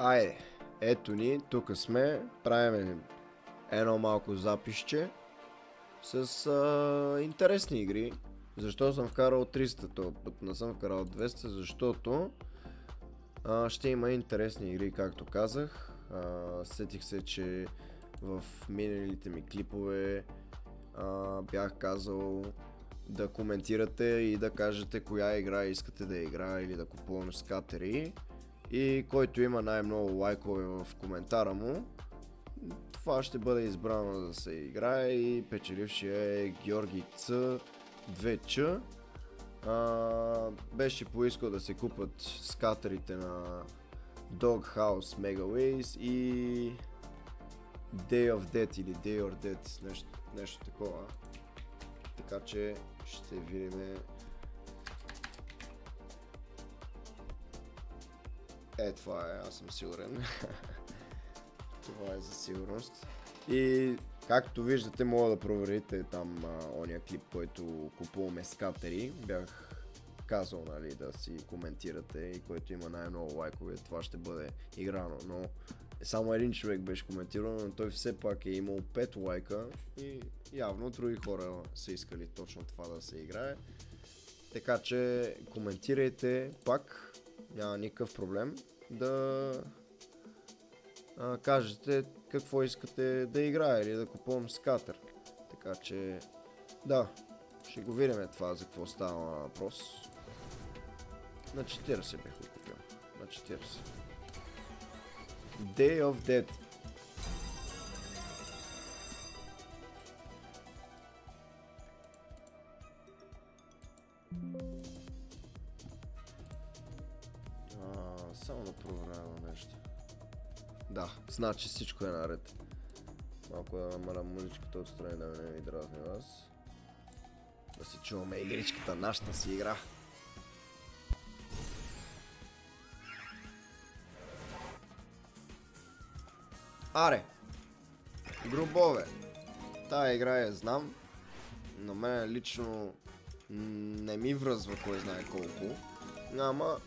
Айде, ето ни, тук сме, правим едно малко записче с интересни игри. Защо съм вкарал 300 този път, не съм вкарал 200, защото ще има интересни игри, както казах. Сетих се, че в миналите ми клипове бях казал да коментирате и да кажете коя игра искате да игра или да купуваме скатери. И който има най-много лайкове в коментара му, това ще бъде избрано да се играе и печелившия е Георги Ц 2Ч. Беше поискал да се купат скатерите на Doghouse Megaways и Day of Dead или Day or Dead, нещо такова. Така че ще видим. Това е, аз съм сигурен. Това е за сигурност. И както виждате, мога да проверите там ония клип, който купуваме скатери. Бях казал, нали, да си коментирате и който има най-много лайкове, това ще бъде играно. Но само един човек беше коментирал, но той все пак е имал 5 лайка и явно други хора са искали точно това да се играе. Така че коментирайте пак, няма никакъв проблем да кажете какво искате да играе или да купувам скатер. Така че да, ще го видим това за какво става въпрос. На 40 бях го купил. На 40. Day of Dead. Само да проверявам нещо. Да, значи всичко е наред. Малко да намаля музичката отстрани да не ви дразни вас. Да си чуваме игричката, нашата си игра. Аре! Гробове! Тая игра я знам. На мен лично не ми връзва кой знае колко. Няма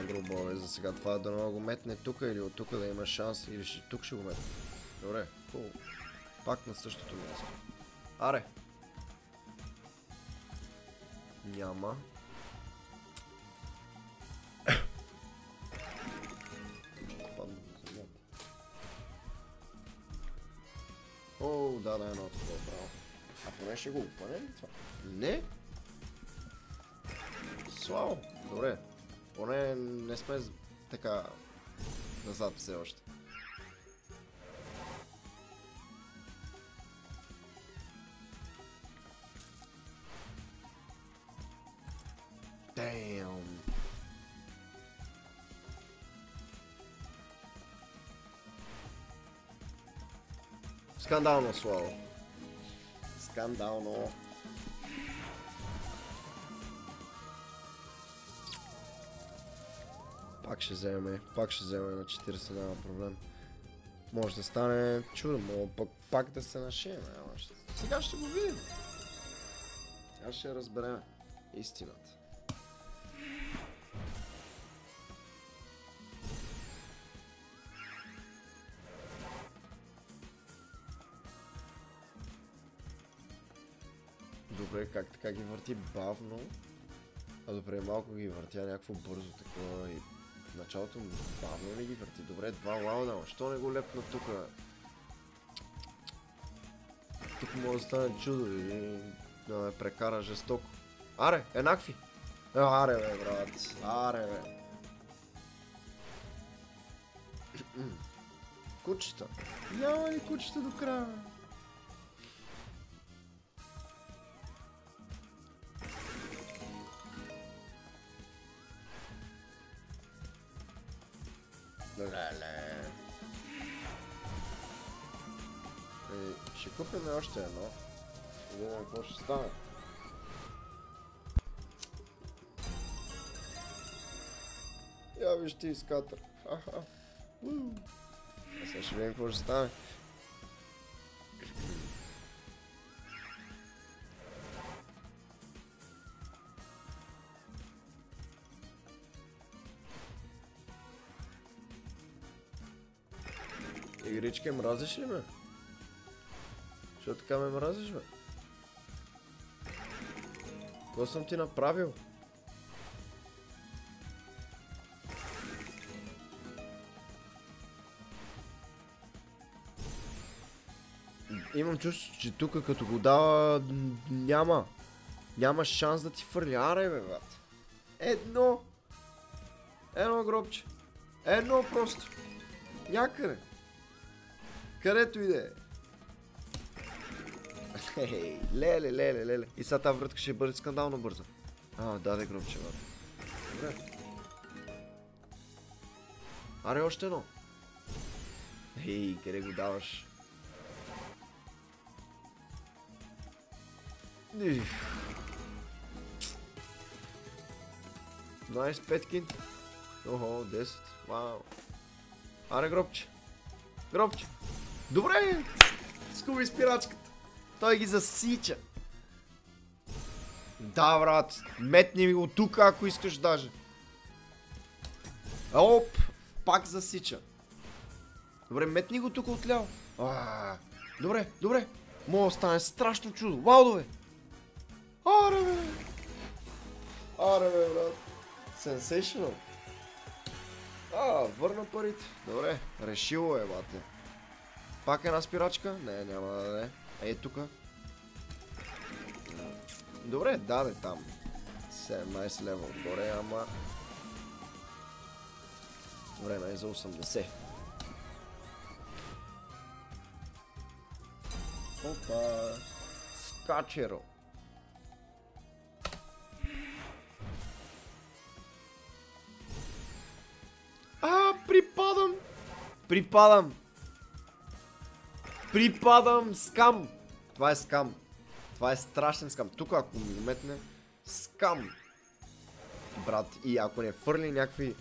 гробове за сега. Това да не го метне тук или от тук да има шанс, или тук ще го метне. Добре, хубаво. Пак на същото място. Аре! Няма. О, да, едно такова право. А поне ще го упане ли това? Не? Слава! Добре. Поне не сме така назад все още. Damn. Скандално, Славо. Скандално. Пак ще вземе на 40, няма проблем. Може да стане чудо, но пак да се нашием. Сега ще го видим. Сега ще разберем истината. Добре, как така ги върти бавно, а добре малко ги въртя някакво бързо такова и в началото бавно не ги върти. Добре, два лауда, що не го лепна тука? Тук може да стане чудо и да ме прекара жестоко. Аре, еднакви! Аре бе, брат, аре бе. Кучета. Няма ли кучета до края? Леле. Ще купим още едно. Да видим какво ще стане. Я виж ти скатър. А сега ще видим какво ще стане. Игричка, мразиш ли ме? Що така ме мразиш, бе? Какво съм ти направил? Имам чувство, че тук като го дава няма шанс да ти фърли. Аре, бе, брат. Едно гробче. Едно просто. Някъде. Където и да е. Леле. И сега тази вратка ще бъде скандално бързо. Даде гробче, брат. Добре. Аре, още едно. Къде го даваш? Найс, Петкин. Охо, 10. Вау. Аре, гробче. Добре! Скуби спирачката. Той ги засича. Да, брат. Метни ми го тук, ако искаш даже. Оп! Пак засича. Добре, метни го тук отляво. Добре. Мога да стане страшно чудо. Валдове! Аре, бе, брат. Sensational. Върна парите. Добре, решило е, бате. Пак една спирачка? Не, няма да даде. Ей, тука. Добре, даде там. 17 лева отгоре, ама... Време е за 80. Опа. Скачеро. Припадам. Скам. Това е скам. Това е страшен скам. Тук ако ми метне, скам. Брат, и ако не фърли някакви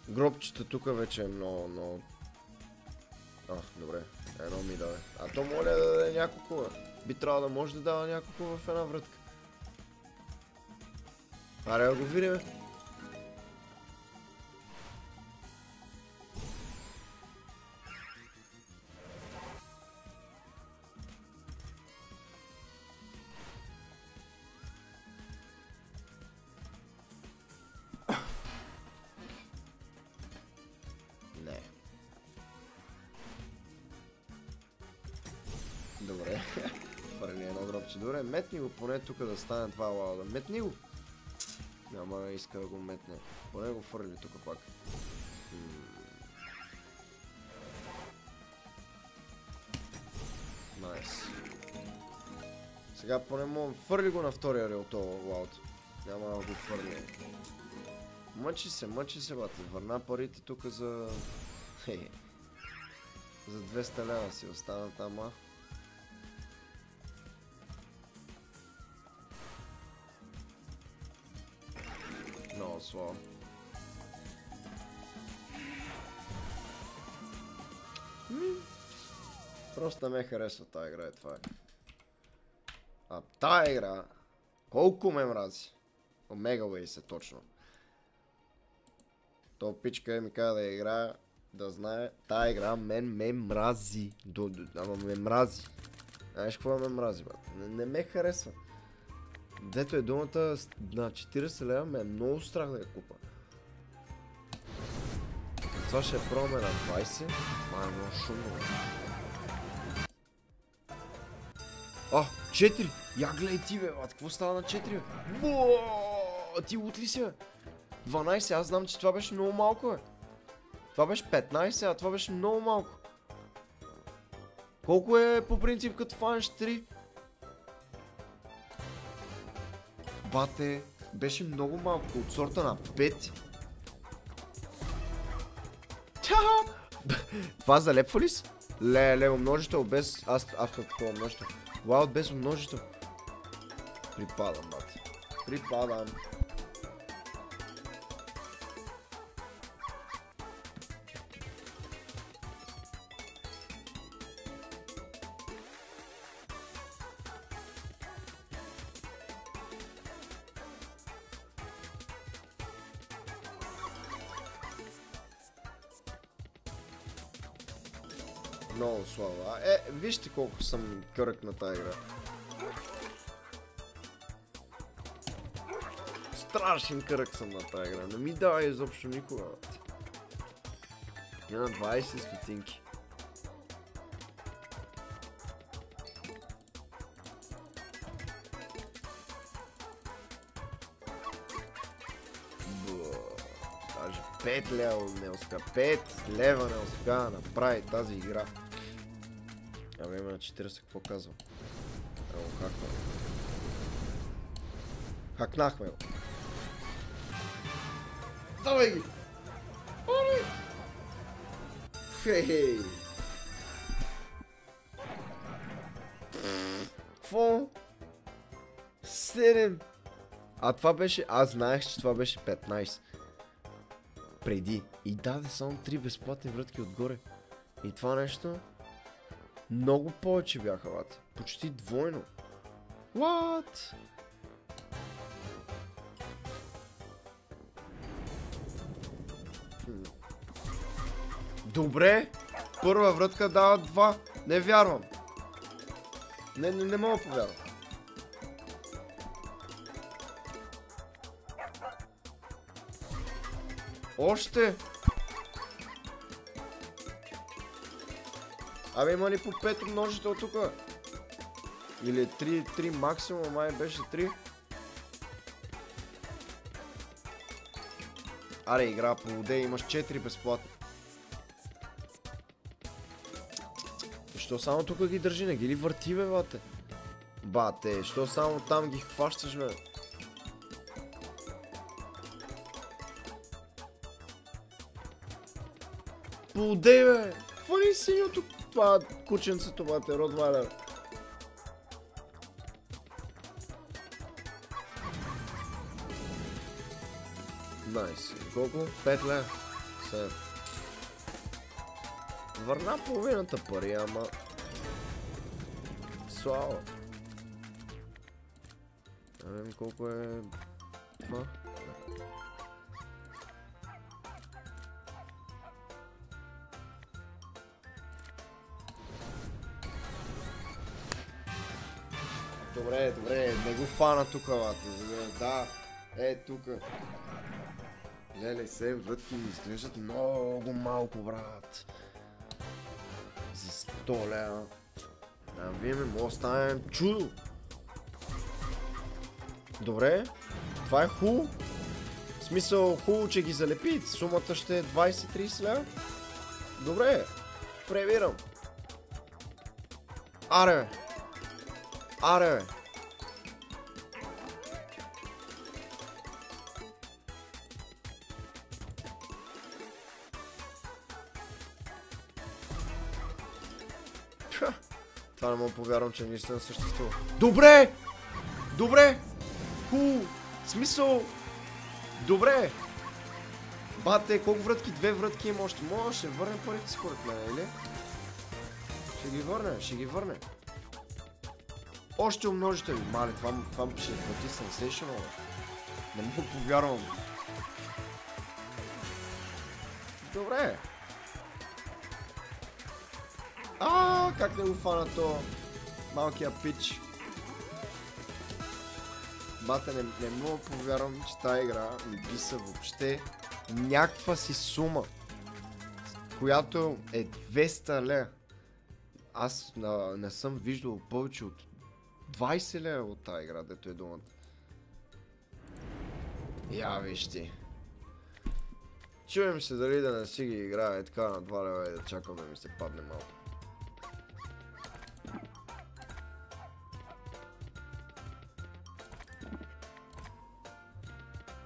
гробчета, тук вече е много... Добре. Едно ми даде. А то моля да даде няколко. Би трябвало да може да дава няколко в една вратка. Аре да го видим. Не. Добре. Фърли едно гробче. Добре, метни го поне тук да стане това лауда. Метни го. Няма да иска да го метне. Поне го фърли тук пак. Найс. Сега поне мога фърли го на втория рел това лаут. Няма да го фърли. Мъчи се, бате. Върна парите тук за... за 200 лева си останат, ама... Много слабо. Просто не ме харесва тази игра, това е. А тази игра... Колко ме мрази? Омега Ways е точно. То пичка ми каза да играя, да знае, тая игра ме мрази. Ама ме мрази. Знаеш какво ме мрази, брат? Не ме харесва. Дето е думата на 40 лева, ме е много страх да я купа. Това ще е пробваме на 20. Ма е много шумно. 4! Я гледай ти, бе, брат, какво става на 4, бе? Бооо, ти лут ли си, бе? 12, аз знам, че това беше много малко, бе. Това беше 15, а това беше много малко. Колко е по принцип като фанеш 3? Бате, беше много малко, от сорта на 5. Това залепва ли си? Ле, умножител без... Аз какво умножител? Вау, без умножител. Припадам, бате. Припадам. Много слава. Вижте колко съм кърък на тази игра. Страшен кърък съм на тази игра. Не ми дава изобщо никога. На 20 стотинки. Даже 5 лева не успя. 5 лева не успя да направи тази игра. Абе има на 40, какво казвам? Ево, хакнахме. Хакнахме го. Давай ги! Оле! Хей! Кво? 7! А това беше... Аз знаех, че това беше 15. Преди. И даде само 3 безплатни вратки отгоре. И това нещо... Много повече бяха, лати. Почти двойно. What? Добре. Първа вратка дава 2. Не вярвам. Не мога да повярвам. Още. Абе има ли по 5 множител тука? Или 3 максимум, май беше 3. Аре, игра по воде, имаш 4 безплатно. Що само тук ги държи, не ги ли върти, бе, бате? Бате, що само там ги хващаш, бе? По воде, бе! Какво ли синьото това кученцето, бате, Ротвайлер? Найс. Колко? 5 лева. 7. Върна половината пари, ама... Слава. Да видим колко е... това. Добре, не го фана тука, бате. Да, тука. Леле, 7 вратки ми изглеждат много малко, брат. За 100 лева. Да видим, може да стане чудо. Добре, това е хубаво. В смисъл хубаво, че ги залепи. Сумата ще е 20-30 лева. Добре, превирам. Аре, бе. Аре, бе. Това не мога повярвам, че наистина съществува. Добре! Добре! Хубаво! Смисъл! Добре! Бате, колко вратки? 2 вратки има още. Може, ще върне парите според мен, или? Ще ги върне. Още умножители. Мале, това ще плати sensational. Не мога повярвам. Добре. Как не го фана то малкия пич. Бате, не мога повярвам, че тази игра ми писа въобще някаква си сума, която е 200 лева. Аз не съм виждал повече от 20 лева от тази игра, дето е думата. Я виж ти. Чуем се дали да не си ги играе така на 2 лева и да чакам да ми се падне малко.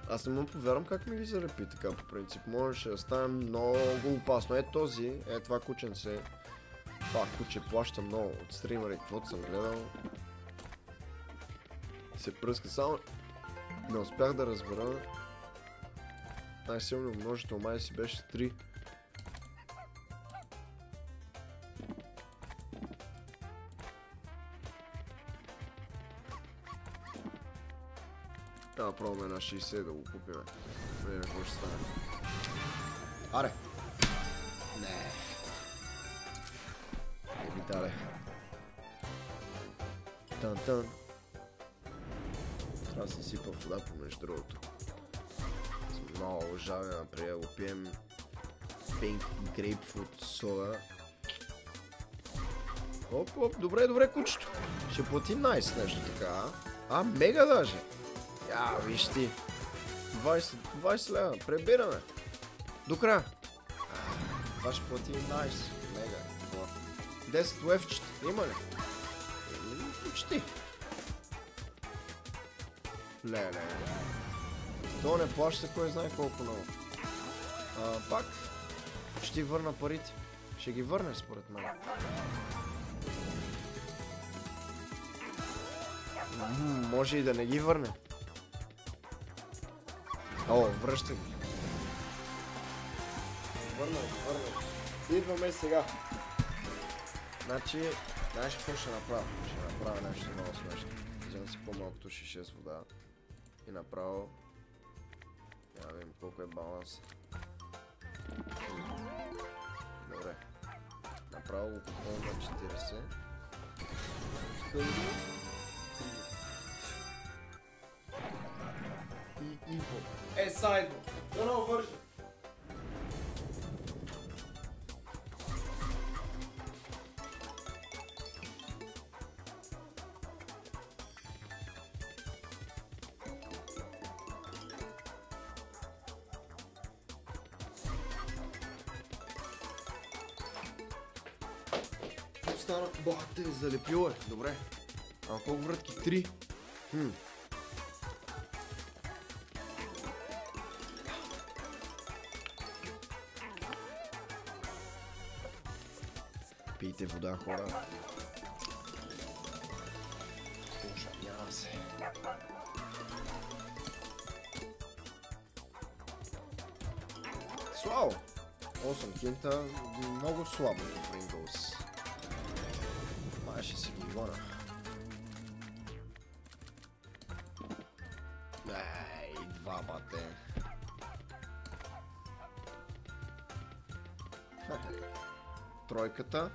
Аз не мога повярвам как ми ги залепи така по принцип. Можеше да стане много опасно. Този, това кученце. Това куче плаща много от стримери, каквото съм гледал. Се пръска само. Не успях да разбера. Най-силно множител май си беше 3. Трябва да пробваме на 60 да го купим. Не, какво ще стане. Аре! Не. капитале. Тан-тан. Трябва да се сипа вода помежду другото. Съм много жаден, например, го пием пинк грейпфрут сода. Оп, добре, кучето. Ще плати найс нещо така, а? Мега даже. Я, виж ти. 20 лева, пребираме. До края. Това ще плати найс. Мега. 10 левчета, има ли? Почти. Леле. То не плаща кой знае колко много. Пак. Ще ти върна парите. Ще ги върне според мен. Може и да не ги върне. О, връща ги. Върна. Идваме сега. Значи, знаеш какво ще направя? Ще направя нещо много смешно. Вземам си по-малкото шише с вода. И направо... Я видим колко е баланс. Добре. Направо го попълвам на 40. И инфо. Сайдно. Да не вържа. Стана... Бате, залепило е. Добре. А колко вратки? 3. Пийте вода, хора. Ужанява се. Слабо! 8 кинта, много слабо за Pringles. Май ще си ги гона. Ей, 2 бате. Тройката.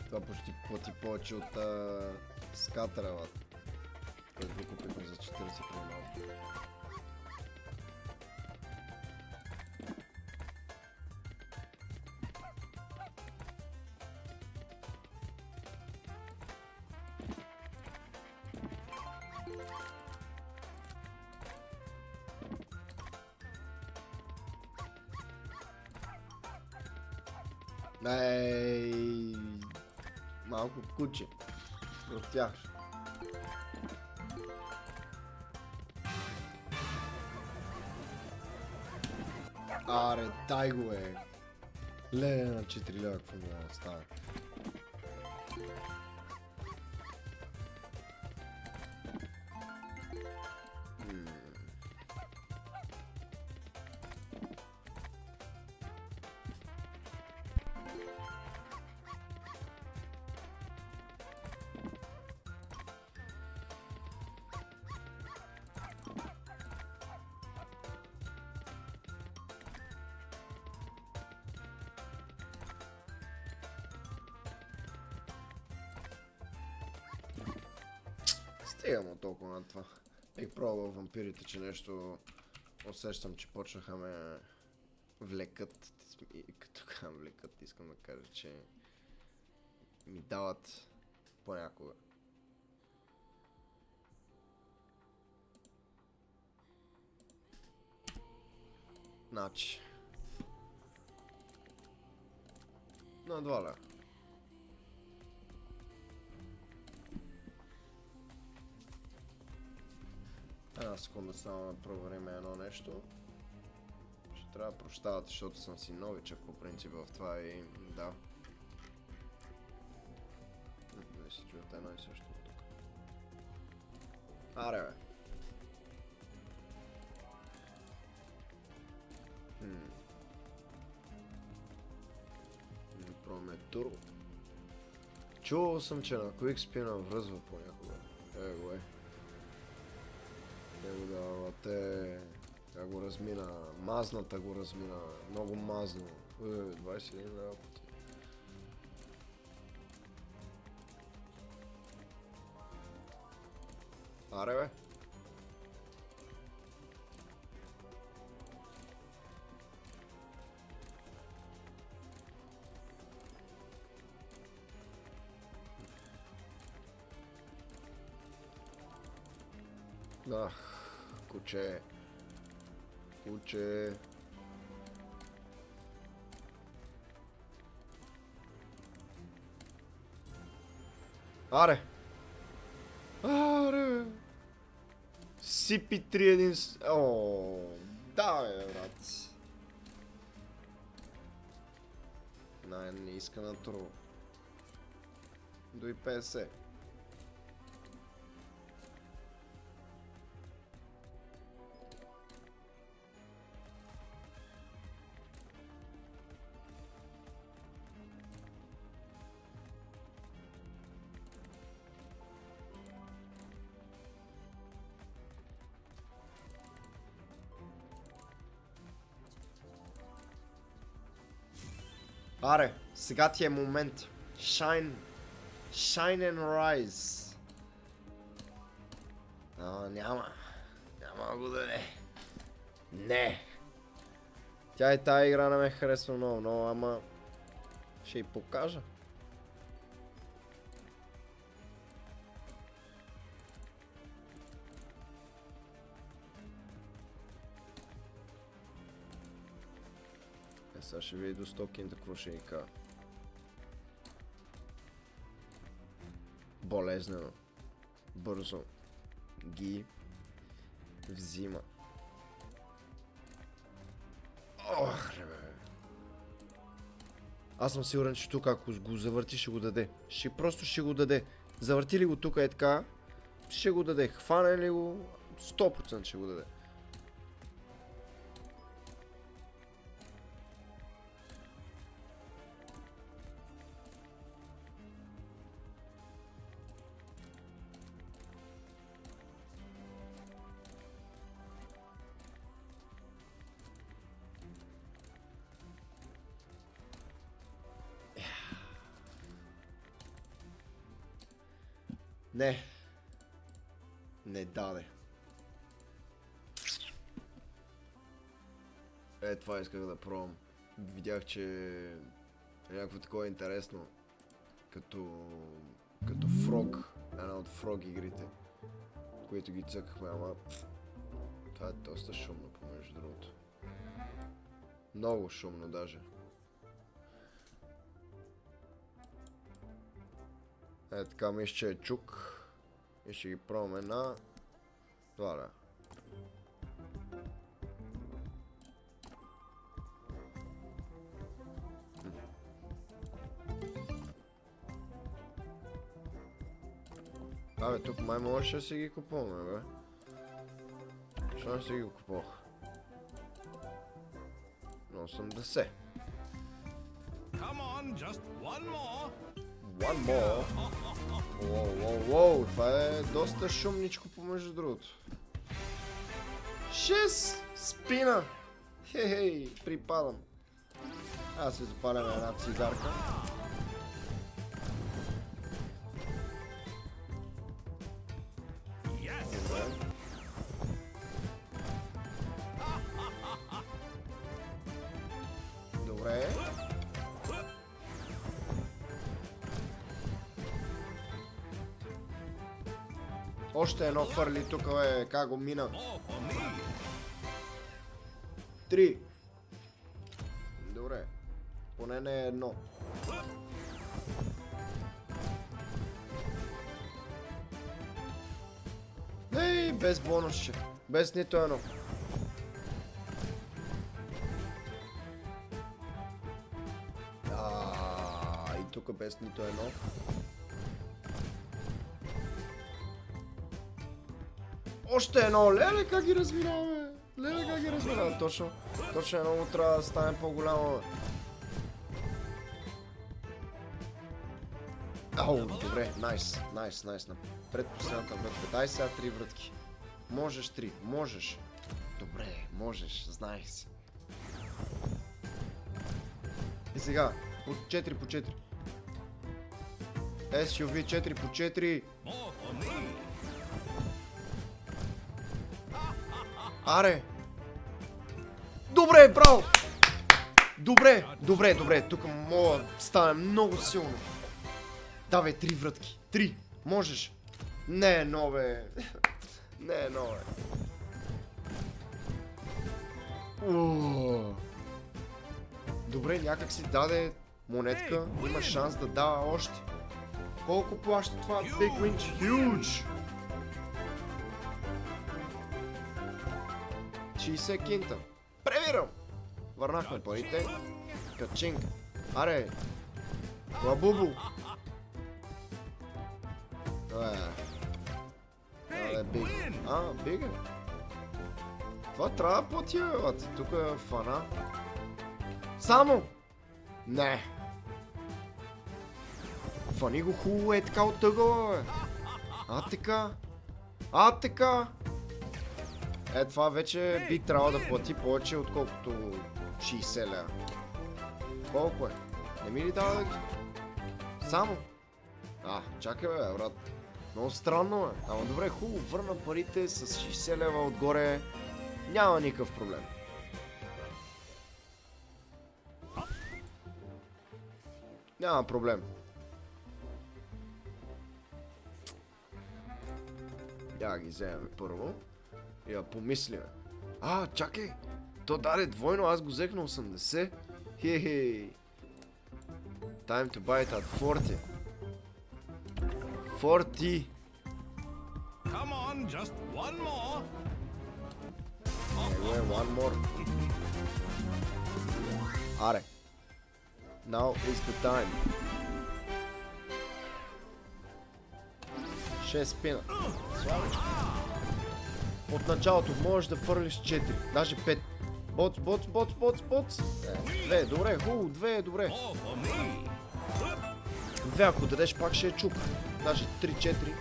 Това почти плати повече от скатера, който го купихме за 40 при малко. Ей, малко куче. Ростяш. Аре, дай го е. Леле на 4 лева, какво мога да стане? Стигам от толкова на това. Бих пробвал вампирите, че нещо усещам, че почнаха ме влекат. И като казвам влекат, искам да кажа, че ми дават понякога. Значи. На 2 лева. Една секунда само да проверим едно нещо. Ще трябва да прощавате, защото съм си новичък по принцип в това и да. Не се чуят едно и също от тук. Аре бе. Не пробваме турбо. Чувал съм, че на Quick Spin връзва понякога. Его е. Него давате... Тя го размина, мазната го размина, много мазно. 21 работи. Аре бе. Ах, куче. Куче. Аре! Аре! CP3 О, да бе, брат. Не иска на тру. До и 50. Аре, сега ти е момент. Shine and rise. Няма да го даде. Не. Тя и тая игра не ме харесва много, ама ще й покажа. Сега ще види до 100 кинта какво ще ни кажа. Болезнено. Бързо. Ги взима. Ох, бе. Аз съм сигурен, че тук ако го завърти, ще го даде. Просто ще го даде. Завърти ли го тук е така, ще го даде. Хване ли го, 100% ще го даде. Не. Не даде. Това исках да пробвам. Видях, че е някакво такова интересно. Като фрог. Една от фрог игрите. Които ги цъкахме, ама това е доста шумно, помежду другото. Много шумно даже. Така мисля, че е чук. И ще ги пробваме на това, да. Абе, тук май можеше да си ги купуваме, бе. Защо не си ги купувах? На 80. One more. Воу, това е доста шумничко помежду другото. 6 спина. Хей, припадам. Аз си запалям една цигарка. Добре. Още едно фърли тук, бе, как го мина. 3. Добре. Поне не е едно. Ей, без бонусче. Без нито едно. И тук без нито едно. Още едно, леле как ги разминаваме. Леле как ги разминаваме. Точно едно трябва да стане по-голямо. Ау, добре, найс. Предпоследната вратка. Дай сега 3 вратки. Можеш 3, можеш. Добре, Можеш, знаех си. И сега, по 4 по 4. SUV 4 по 4. Аре! Добре, браво! Добре, тук мога да стане много силно. Давай 3 вратки. 3. Можеш. Не е нове. Не е нове. Добре, някак си даде монетка. Има шанс да дава още. Колко плаща това Big Winch? Huge! 60 кинта. Превирам! Върнахме парите. Качинка. Аре! Лабубу! Това е биг. Биг е. Това трябва да плати, бе. Тук е фана. Само! Не! Фани го хубаво е така от тъгъла, бе. Така. Това вече би трябвало да плати повече, отколкото 60 лева. Колко е? Не ми ли дава да ги? Само? Чакай, бе, брат. Много странно, бе. Ама добре, хубаво, върна парите с 60 лева отгоре. Няма никакъв проблем. Няма проблем. Я ги вземем първо. И да помислиме. Чакай! То даде двойно, аз го взех на 80. Хей. Time to buy it at 40. 40! Come on, just one more. One more. Аре. Now is the time. 6 спина. Славичко. От началото можеш да фърлиш 4, даже 5. Боц. 2, добре, хубаво, 2, добре. 2, ако дадеш пак ще е чук. Даже 3-4.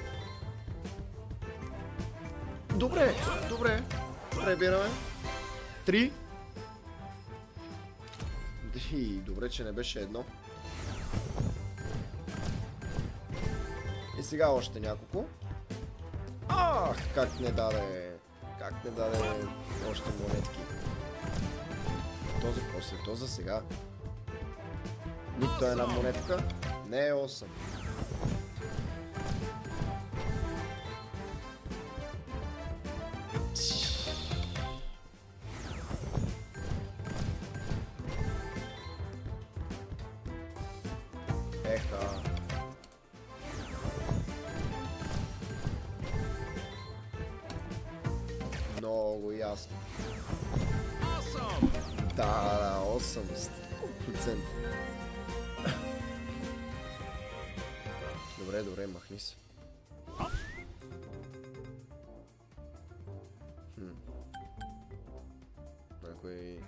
Добре. Пребираме. 3. Добре, че не беше едно. И сега още няколко. Как не даде още монетки. Този после, то за сега. Нито една монетка. Не е 8. Много ясно. Да, 8%. Добре, махни се. Някой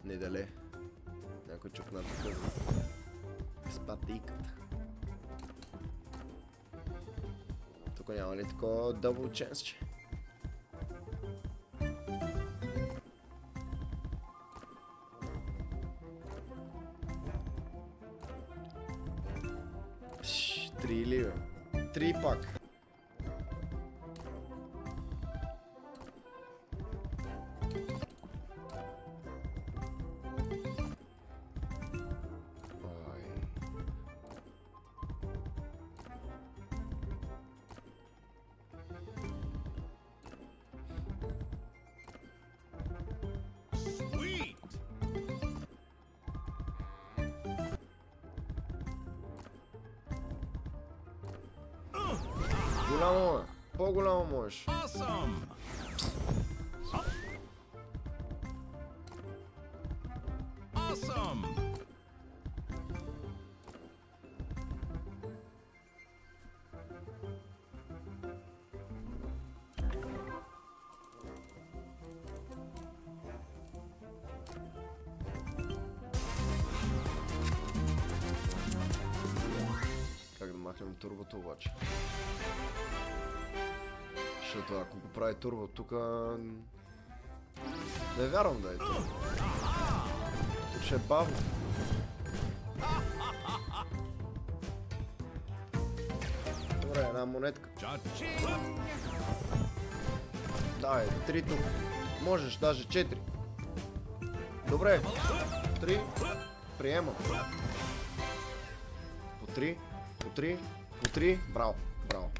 недале. Някой чукна тук. С патиката. Тук няма ли такова дъбъл ченсче? Или 3 пак. Голямо е. По-голямо можеш. Как да махнем турбото обаче? Защото ако го прави турбо тук... Не вярвам да е това. Тук ще е бавно. Добре, една монетка. Cha-ching! Давай, 3 тук. Можеш, даже 4. Добре. 3. Приемам. По 3. По 3. По 3. Браво. Браво.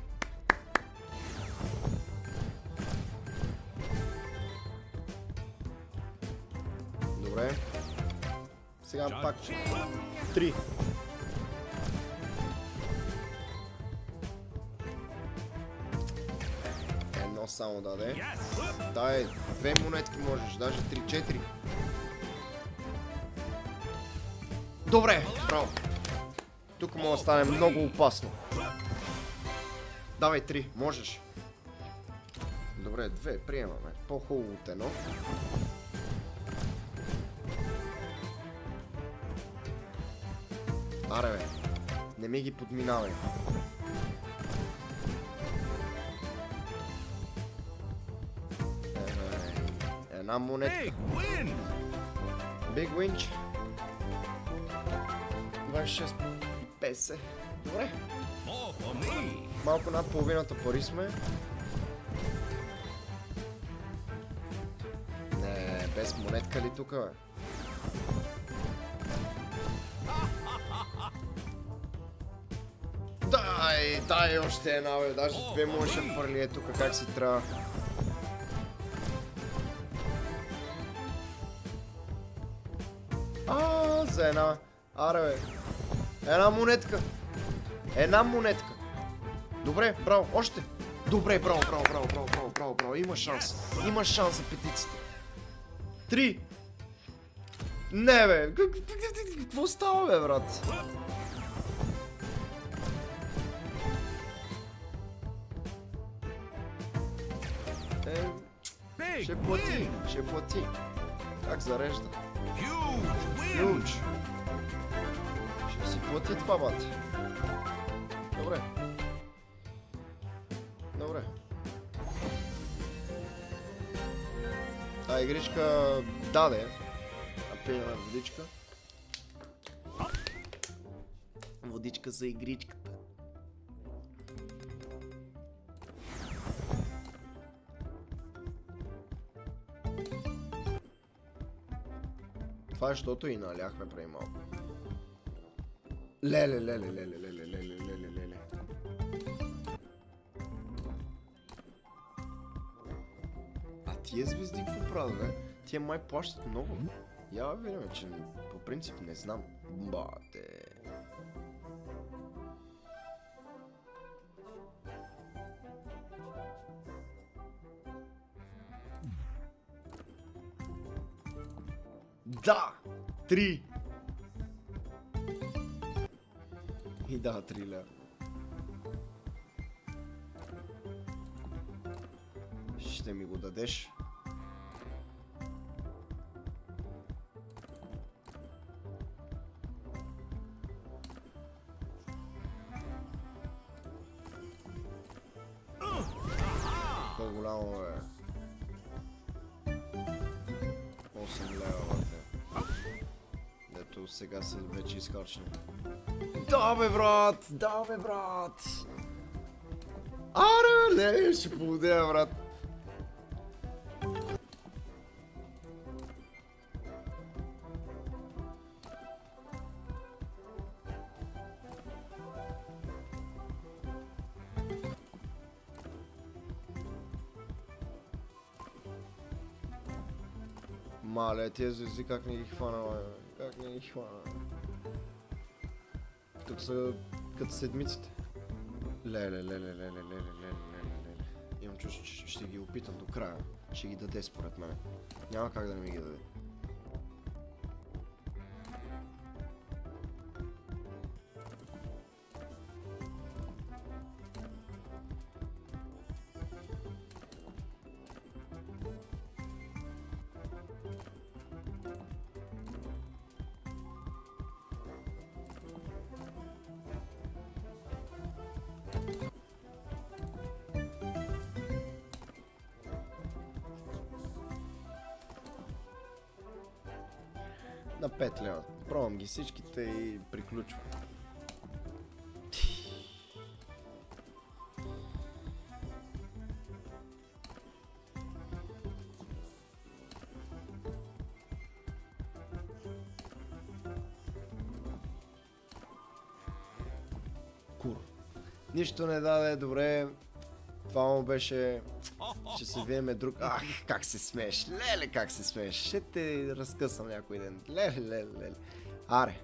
Добре. Сега пак 3. Едно само даде. Yes! Дай, 2 монетки можеш, даже 3-4. Добре, браво. Тук може да стане много опасно. Давай 3, можеш. Добре, 2, приемаме. По-хубаво от едно. Аре бе, не ми ги подминавай. Една монетка. Big win! Big win. 26, 50. Добре. More for me! Малко над половината пари сме. Не, без монетка ли тук, бе? Дай още една, бе. Даже 2 може да фърли е тук, как си трябва. За една. Аре, бе. Една монетка. Една монетка. Добре, браво, още. Добре, браво. Има шанс. Има шанс за петиците. 3. Не, бе. Какво става, бе, брат? Ще плати, ще плати. Как зарежда? Huge win! Ключ. Ще си плати това, бат. Добре. Добре. Игричка даде. Напием водичка. Водичка за игричката. Това е, защото и наляхме преди малко. Леле. А тия звезди какво правят, бе? Тия май плащат много. Я видим, че по принцип не знам. Бате. Да! 3! И да, 3 лева. Ще ми го дадеш. По-голямо е. 8 лева, бате. Дето сега се вече изхарчим. Да, бе, брат! Да, бе, брат! Аре, бе, не, ще поводея, брат. Мале, тия звезди как не ги хвана, бе? Как не ги хвана? Тук са като седмиците. Леле. Имам чувство, че ще ги опитам до края. Ще ги даде според мен. Няма как да не ми ги даде. На 5 лева. Пробвам ги всичките и приключвам. Кур. Нищо не даде, добре. Това му беше... Ще се видиме друг... Ах, как се смееш! Леле, как се смееш! Ще те разкъсам някой ден. Леле. Аре.